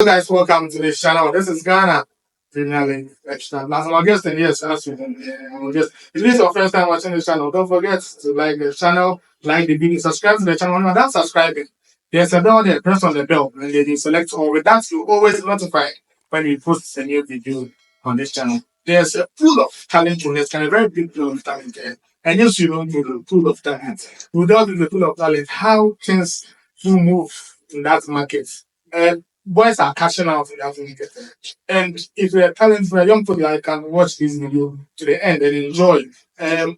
Hello guys, welcome to this channel. This is Ghana Premier League Extra. As my guest in here, as you know, just if this is your first time watching this channel, don't forget to like the channel, like the video, subscribe to the channel. Without subscribing, there's a bell there. Press on the bell, and then you select all. With that, you always notified when we post a new video on this channel. There's a pool of talent in this channel, a very big pool of talent there. And yes, you don't know the pool of talent. Without the pool of talent, how things will move in that market. Boys are cashing out in that market. And if you're a talent for a young people, I can watch this video to the end and enjoy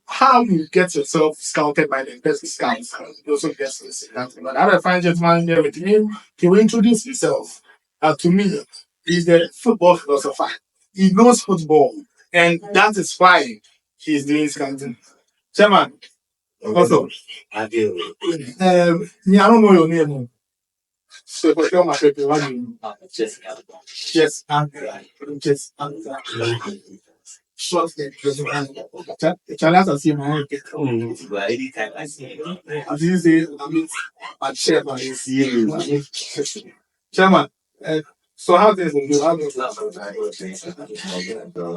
how you get yourself scouted by the best scouts. You also get to see that. But I have a fine gentleman here with me. He will introduce himself. To me, he's a football philosopher. He knows football, and that is why he's doing scouting. Chairman, also, me, I don't know your name. So for sure, my people, what do you Yes, just short name. Charlie has a see my own. Anytime I see you. As you say, I mean, my chairman is you. Chairman, so how things will do? How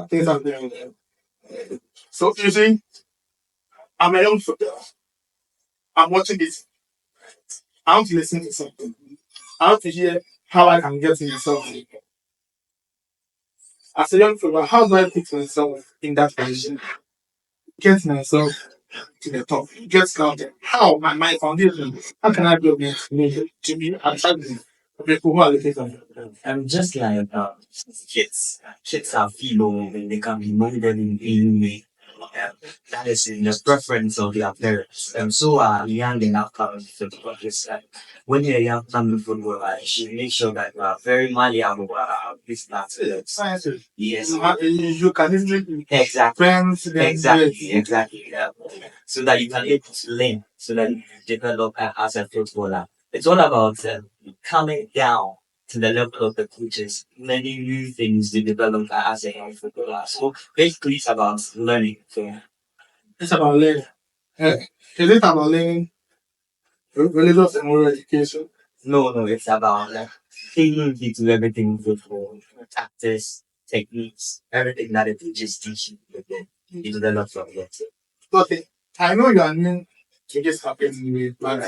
things are doing? So you see, I'm a young footballer. I'm watching this. I want to listen to something. I want to hear how I can get into something. As a young footballer, how do I put myself in that position? Get myself to the top, get scouted. How my foundation? How can I build it to be attractive to people who are looking for me? Just like kids. Kids are feeble and they can be molded in any way. That is in the preference of their parents. So young enough coming to football. Just like when you're young coming to football, you should make sure that you are very malleable about this that. Sciences. Yes. You can easily Exactly. friends, Exactly. Yeah. So that you can able to learn, so that you can develop as a footballer. It's all about coming down to the level of the coaches, learning new things to develop as a young footballer. So basically, it's about learning. So It's about learning. Uh, is it about learning religious and moral education? no, it's about like taking into everything football, tactics, techniques, everything that it teaches teaching. You develop from it. Okay, I know you are new to this happening, but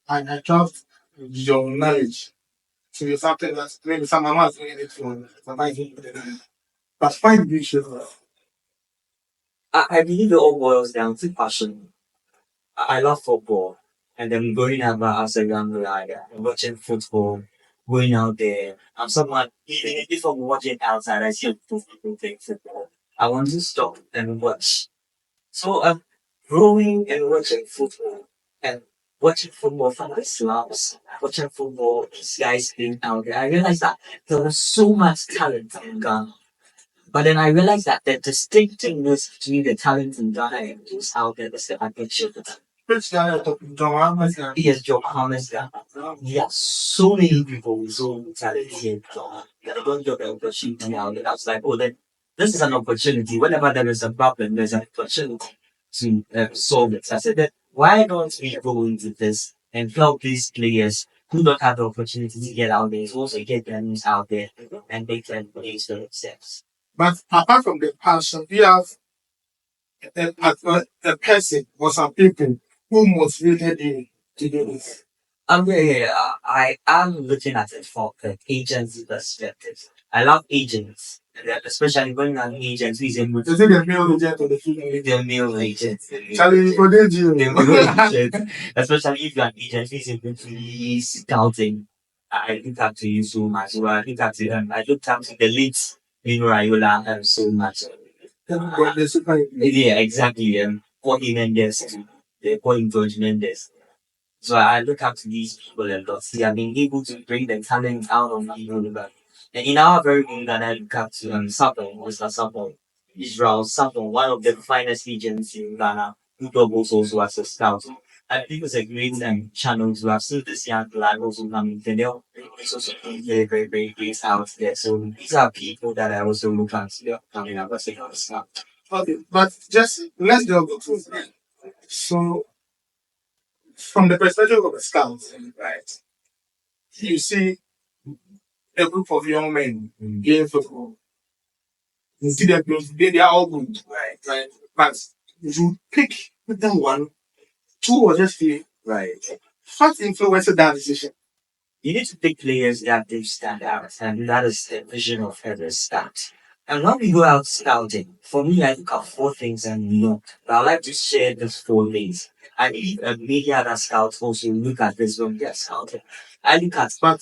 I trust your knowledge to be something that maybe some mama is doing it for somebody. But why did you choose that? I believe it all boils down to passion. I love football. And then growing up as a young lad, watching football, going out there. I'm someone, even if I'm watching outside, I see people playing football. I want to stop and watch. So growing and watching football and watching football from the slums, watching football, these guys being out there, I realized that there was so much talent in Ghana. But then I realized that the distinctiveness between the talent in Ghana and those out there is the addiction. Which guy are talking to? Yes, Johannes. Yeah, so many people with so many talent here in Ghana. That don't get the opportunity out there. I was like, oh, then this is an opportunity. Whenever there is a problem, there's an opportunity to solve it. So I said that why don't we go into this and help these players who don't have the opportunity to get out there, to also get their news out there and they can place themselves. But apart from the passion, you have a person or some people who motivated you to do this. I am looking at it from the agent's perspective. I love agents, especially when an agent who is able to Is it the male agent or the female agent? the male agent. Charlie, for you. The male agent, especially if you're an agent who is able to be scouting. I look up to you so much. So I looked up to the late Mino Raiola so much. Yeah, exactly. Paul Mendes, the Paul George Mendes. So I look up to these people a lot. See, I've been able to bring the talent out of the universe. And in our very own Ghana, I look up to Sapon, Mr. Sapon, Israel Sapon, one of the finest agents in Ghana, who doubles also as a scout. I think it's a great channel to have seen this young lad also coming to know. It's also very, very, very great out there. So these are people that I also look at. Yeah, coming up as a scout. Okay, but just let's delve into it. So, from the perspective of a scout, right? You see a group of young men playing football. You see them, they are all good, right? But you pick them one, two, or just three. Right. What influences that decision? You need to pick players that they stand out, and that is the vision of every scout. And when we go out scouting, for me, I look at four things and look. But I like to share these four things. I need a media that scouts also look at this when they are scouting. I look at But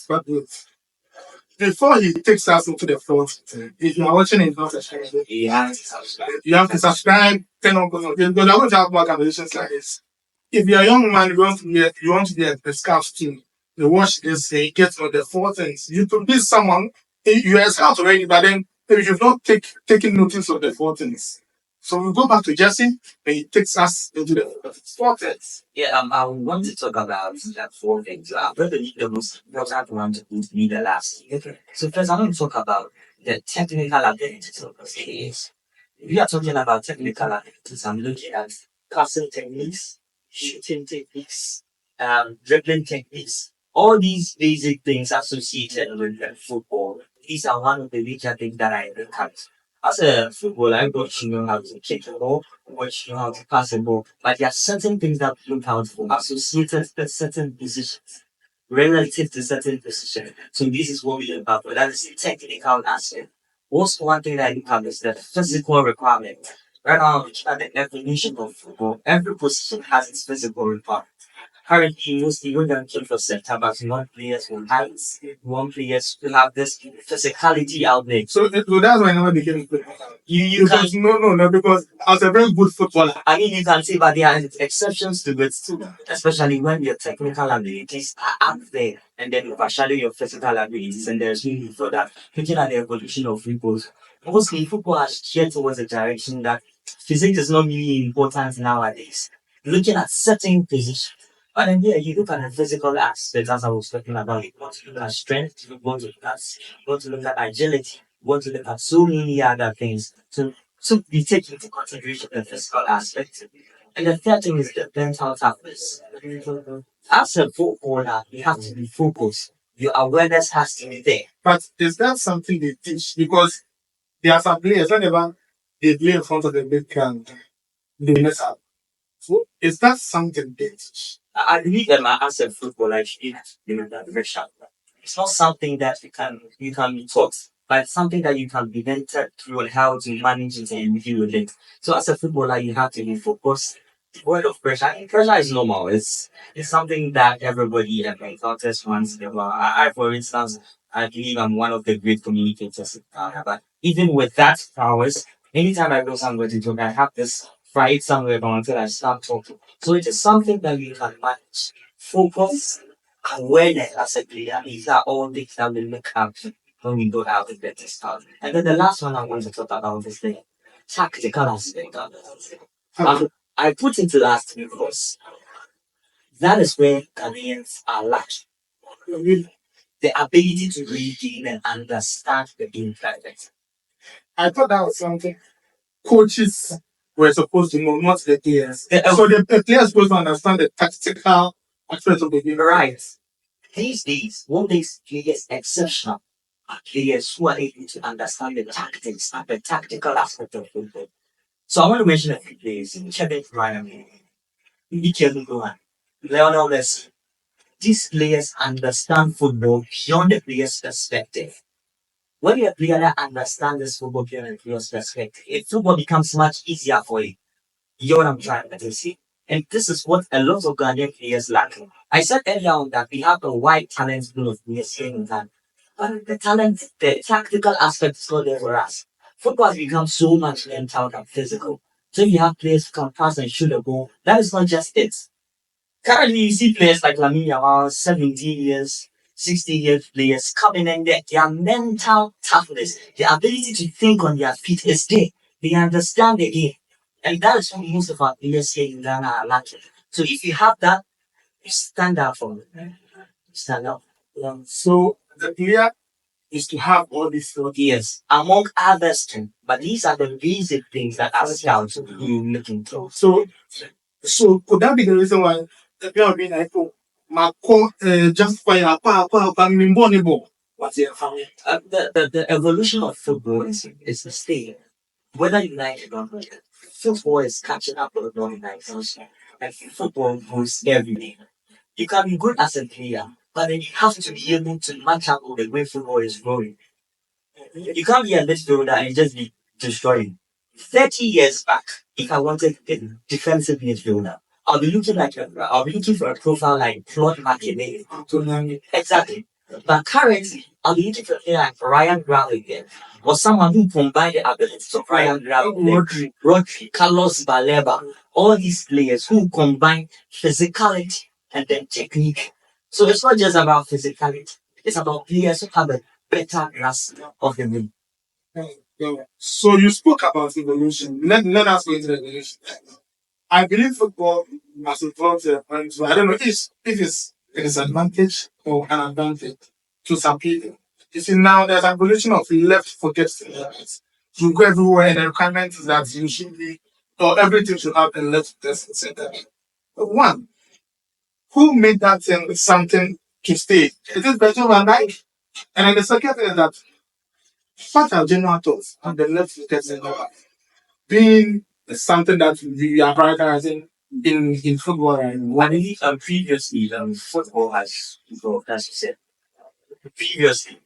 before he takes us into the front, if you are watching it, not yeah, you have to subscribe, turn on because we're going to have more conversations like this. If you're a young man, you want to be a scout team, you watch this, you get on the four things. You could be someone, you're a scout already, but then maybe you've not taken notice of the four things. So we go back to Jesse, and he takes us into the four things. yeah, I want to talk about that four things. I believe the most important one to be the last. Okay. So first, I want to talk about the technical abilities of the players. We are talking about technical abilities. I'm looking at passing techniques, shooting techniques, dribbling techniques. All these basic things associated with football. These are one of the major things that I look at. As a footballer, I got to know how to kick the ball, got to know how to pass the ball. But there are certain things that we look out for associated with certain positions, relative to certain positions. So this is what we look out for. That is the technical aspect. Also, one thing that I look at is the physical requirement. Right now, looking at the definition of football, every position has its physical requirement. Currently, most people don't keep for September. One players will have one players will have this physicality out there. So that's why I never became good. You can Because no, because I was a very good footballer. I mean you can see but there are exceptions to it too. Especially when your technical abilities are up there and then overshadow your physical abilities and there's room for that. Looking at the evolution of football. Mostly football has shifted towards a direction that physics is not really important nowadays. Looking at certain positions. But then yeah, you look at the physical aspect as I was talking about. You want to look at strength, you want to look at agility, you want to look at so many other things. So we take into consideration the physical aspect. And the third thing is the mental toughness. As a footballer, you have to be focused. Your awareness has to be there. But is that something they teach? Because there are some players, whenever they play in front of the big crowd, they mess up. So is that something they teach? I believe that as a footballer, you have to be in that direction. It's not something that you can be taught, but it's something that you can be mentored through on how to manage it and deal with it. So as a footballer, you have to be focused. Word of pressure. I mean, pressure is normal. It's something that everybody encounters once in a while. For instance, I believe I'm one of the great communicators. But even with that powers, anytime I go somewhere to talk, I have this fight somewhere until I start talking. So it is something that you can manage. Focus, awareness as a player. These are all things that we look at when we go out and get this start. And then the last one I want to talk about is the tactical aspect of it. I put it last because that is where Ghanaians are lacking. The ability to read game and understand the game perfect. I thought that was something coaches were supposed to know, not the players. The- So the players supposed to understand the tactical aspect of the game. Right. These days, what makes players exceptional are players who are able to understand the tactics and the tactical aspect of football. So I want to mention a few players. Kevin Ryan, Kevin Gohan, Lionel Messi. These players understand football beyond the player's perspective. When you're a player that understands this football beyond the player's perspective, football becomes much easier for you. You know what I'm trying to say? And this is what a lot of Ghanaian players lack. I said earlier on that we have a wide talent pool of players here in Ghana. But the talent, the tactical aspect is not there for us. Football has become so much mental than physical. So you have players who can pass and shoot a ball. That is not just it. Currently, you see players like Lamine Yamal, 17 years, 60-year players coming in there. Their mental toughness, their ability to think on their feet is there. They understand the game. And that is what most of our players here in Ghana are lacking. So if you have that, you stand out for it. Stand out. So the player is to have all these thoughts. Yes, among others too. But these are the basic things that as scouts you looking for. So could that be the reason why the player will be like, oh, my just fire, pa, pa, pa, The evolution of football is a state. Whether you like it or not, football is catching up with the organizers. And football goes everywhere. You can be good as a player, but then you have to be able to match up with the way football is growing. You can't be a midfielder and just be destroying. 30 years back, if I wanted a defensive midfielder, I'll be looking for a profile like Claude Makélélé. Exactly. But currently, I'll be looking for a player like Ryan Gravenberch or someone who combined the abilities of Ryan Gravenberch, Rodri, Carlos Baleba, all these players who combine physicality and then technique. So it's not just about physicality. It's about players who have a better grasp of the game. So you spoke about evolution. Let us go into the evolution. I believe football has evolved to a point where I don't know if it's a disadvantage or an advantage to some people. You see, now there's an evolution of left footed players. You go everywhere and the requirement is that you should be or everything should have a left footed center. One, who made that thing something to stay? It is Virgil van Dijk. And then the second thing is that what are general thoughts on the left footed center being something that we are prioritizing in football right now? I believe previously, football has evolved, as you said. Previously,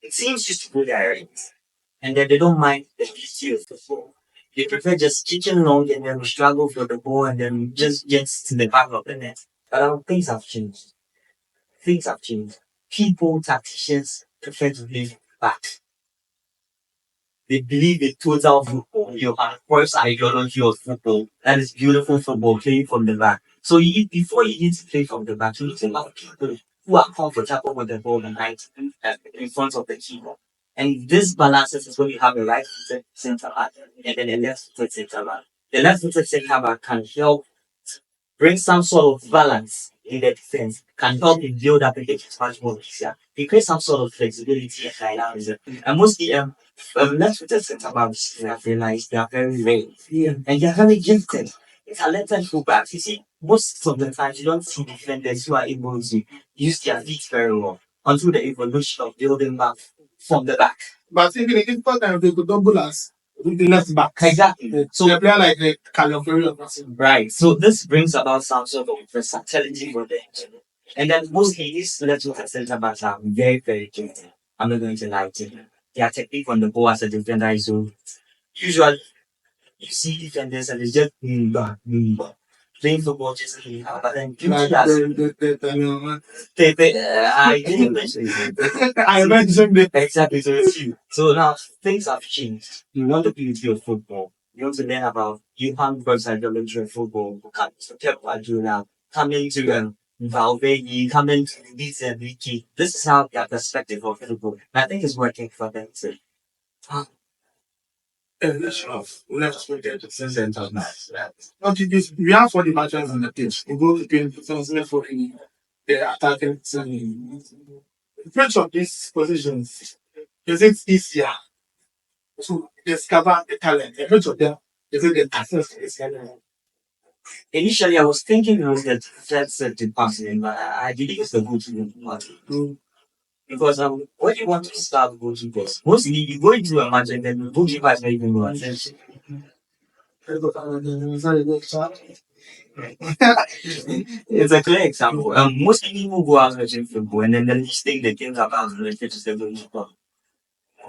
it seems just to go direct. And then they don't mind the beauty of football. They prefer just kicking long and then struggle for the ball and then just get to the back of the net. But things have changed. Things have changed. People, tacticians prefer to play back. They believe in total football. You have first ideology of football. That is beautiful football, playing from the back. So before you need to play from the back, you need to have people who are comfortable with the ball and height in front of the keeper. And this balances is when you have a right footed centre back and then a left footed centre back. The left footed centre back can help bring some sort of balance in the defense, can help you build up a bit much more easier. It creates some sort of flexibility and dynamism. And mostly left footed centre backs, I've realized they are very rare. Yeah. And they're very gifted. Talented fullbacks. You see, most of the times you don't see defenders who are able to use their feet very well until the evolution of building back from the back. But even in important time, they could double us with the left back. Exactly. So a player like the California or something. Right. So this brings about some sort of versatility for them. And then mostly these little centre backs are very, very good. I'm not going to lie to you. Their technique on the ball as a defender is so usually you see defenders and it's just playing football just but then Like I didn't mention it. I mentioned it. Exactly, so it's you. So now things have changed. You want the beauty of football. You want to learn about you can't go outside the luxury of football. You can't Pep Guardiola coming to Valverde, coming to Luis Enrique. This is how their perspective of football. And I think it's working for them too. Evolution of left footed centre backs. Not this. We have 40 matches on the pitch. We go between defensive for the attacking team. Which of these positions is it easier to discover the talent? And which of them is it the access to this talent? Initially, I was thinking it was the defensive department, but I believe it's the goalkeeping department. Because when you want to start goalkeepers, mostly you go into a match and then the goalkeeper is not even going to attention. It's a clear example. Most people go out watching football and then the least thing they think about is the goalkeeper.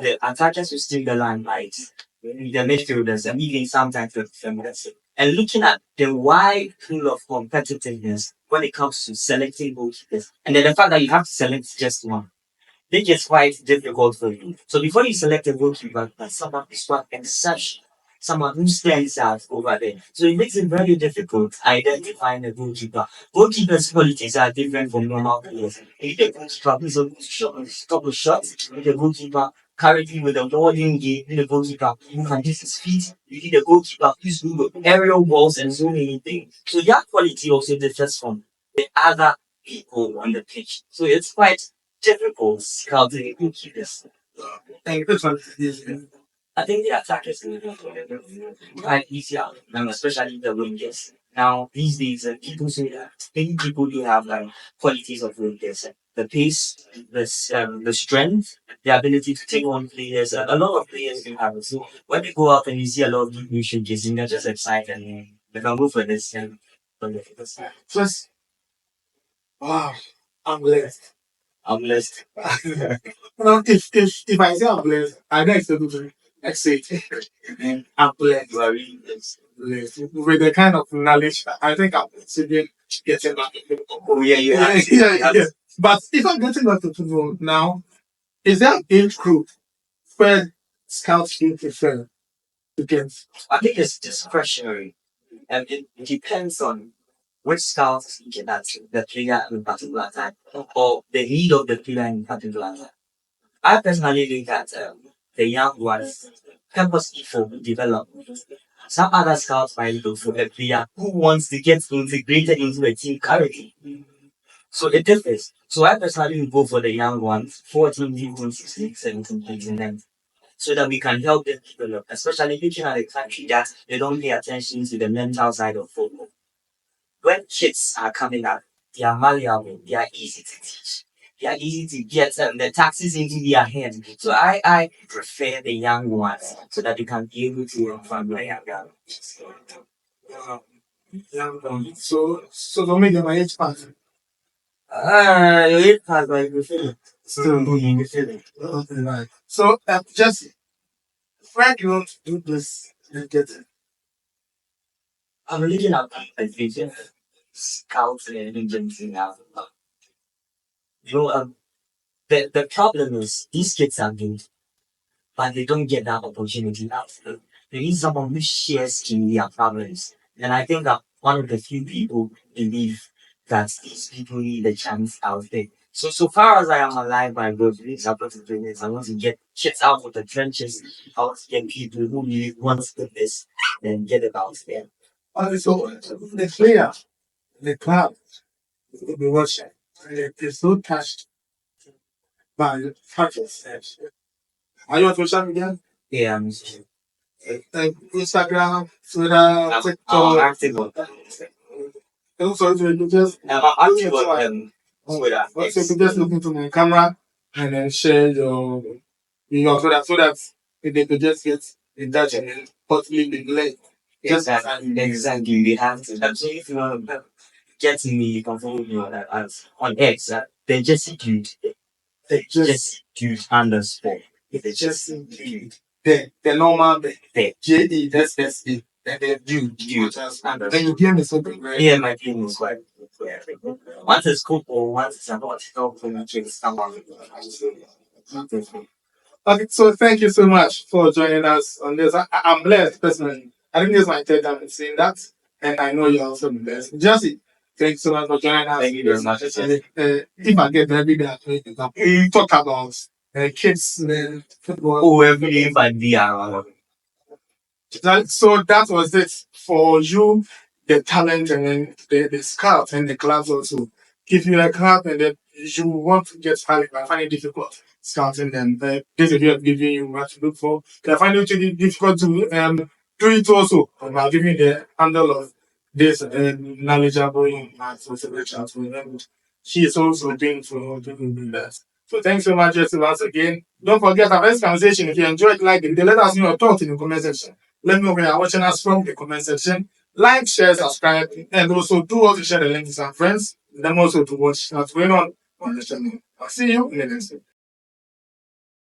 The attackers will steal the limelight. The midfielders and even sometimes the defenders. And looking at the wide pool of competitiveness when it comes to selecting goalkeepers, and then the fact that you have to select just one, it gets quite difficult for you. So before you select a goalkeeper, someone who's quite exceptional, someone who stands out over there. So it makes it very difficult identifying a goalkeeper. Goalkeepers' qualities are different from normal players. You need a goalkeeper who's a couple of shots, you need a goalkeeper currently with a warning game, you need a goalkeeper who can use his feet, you need a goalkeeper who's good with aerial balls and so many things. So that quality also differs from the other people on the pitch. So it's quite difficult scouting goalkeepers. And this one is I think the attackers quite easier, and especially the wingers. Now, these days, people say that many people do have like qualities of this, the pace, the strength, the ability to take on players. A lot of players do have it. So when they go out and you see a lot of new showcasing, they're just excited and they can go for this. And for this. First, wow, I'm blessed. I'm blessed. Now, if I say I'm blessed, I don't expect people to accept it. I'm blessed. You are really blessed. Blessed with the kind of knowledge that I think I'm considering getting back to football. Oh yeah, you have. Yeah. But if I'm getting back to football now, is there an age group where scouts you prefer to get? I think it's discretionary, and it depends on which scouts get at the player in particular time or the need of the player in particular time. I personally think that the young ones purposely for development. Some other scouts might look for a player who wants to get integrated into a team currently. So it differs. So I personally will go for the young ones, 14, 15, 16, 17, 18, so that we can help them develop, especially looking at a country that they don't pay attention to the mental side of football. When kids are coming up, they are malleable, they are easy to teach. They are easy to get the taxes into their hands. So I prefer the young ones so that they can be able to run from the younger. Wow. So don't make them my age pass. It has like the feeling. Still doing the feeling. Okay, right. So Jesse, where do you want to do this and get it? I'm looking at a vision, scouts and agency now. You know, the problem is these kids are good, but they don't get that opportunity now. They need someone who shares in their problems. And I think that one of the few people believe that these people need a chance out there. So far as I am alive, my God, please support the trainers. I want to get kids out of the trenches. I want to get people who really want to do this and get it out there. So the player, the club, will be watching. They're so touched by the fact that are you on social media? Yeah, Like Instagram, Twitter, I'm TikTok. active on And also, you just I'm active on Twitter. so you just look into my camera and then share your so that they could just get in touch and then possibly be late. Just Exactly. They have to. So if you want to get me, you can follow me on that as on X. They just dude. they Just dude underscore. they just the normal There. JD that's it. And then Dude and underscore. you give me something right? Yeah, my team is quite. Once it's cool or once it's about helping someone. Okay, so thank you so much for joining us on this. I'm blessed personally. I think this is my third time seeing that, and I know you're also blessed. Jesse, thank you so much for joining us. Thank you very much. If I get every day, we talk about kids, football. Oh, every day if I be around. So that was it for you, the talent and then the scout and the clubs also give you a club and then you want to get hired, but I find it difficult scouting them. This video is giving you what to look for. I find it really difficult to do it also by giving the handle of this knowledgeable young man to reach out to them. She is also doing for doing that. So thanks so much, Jesse, once again. Don't forget our next conversation. If you enjoyed, like it, let us know your thoughts in the comment section. Let me know where you're watching us from the comment section. Like, share, subscribe, and also do also share the link to some friends. Them also to watch what's going on the channel. I'll see you in the next video.